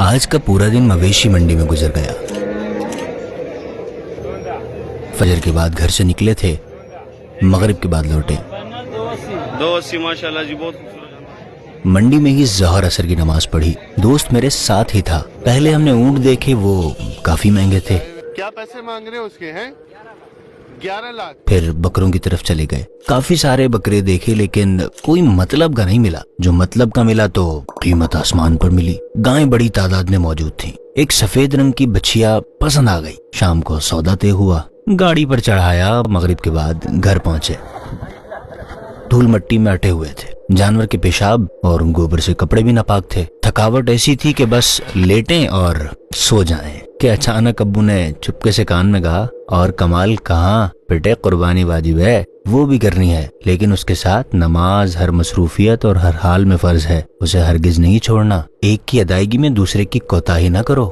آج کا پورا دن مویشی منڈی میں گزر گیا۔ فجر کے بعد گھر سے نکلے تھے، مغرب کے بعد لوٹے۔ 280 ماشاءاللہ جی، بہت خوبصورت۔ منڈی میں ہی ظہر اثر کی نماز پڑھی۔ دوست میرے ساتھ ہی تھا۔ پہلے ہم نے اونٹ دیکھے، وہ کافی مہنگے تھے۔ کیا پیسے مانگ رہے اس کے ہیں؟ 11 لاکھ۔ پھر بکروں کی طرف چلے گئے۔ کافی سارے بکرے دیکھے لیکن کوئی مطلب کا نہیں ملا۔ جو مطلب کا ملا تو قیمت آسمان پر ملی۔ گائیں بڑی تعداد میں موجود تھیں۔ ایک سفید رنگ کی بچھیا پسند آ گئی۔ شام کو سودا طے ہوا، گاڑی پر چڑھایا۔ مغرب کے بعد گھر پہنچے۔ دھول مٹی میں اٹے ہوئے تھے۔ جانور کے پیشاب اور گوبر سے کپڑے بھی ناپاک تھے۔ تھکاوٹ ایسی تھی کہ بس لیٹیں اور سو جائیں کہ اچانک ابو نے چپکے سے کان میں کہا، اور کمال کہاں بیٹے، قربانی واجب ہے، وہ بھی کرنی ہے، لیکن اس کے ساتھ نماز ہر مصروفیت اور ہر حال میں فرض ہے، اسے ہرگز نہیں چھوڑنا۔ ایک کی ادائیگی میں دوسرے کی کوتاہی نہ کرو۔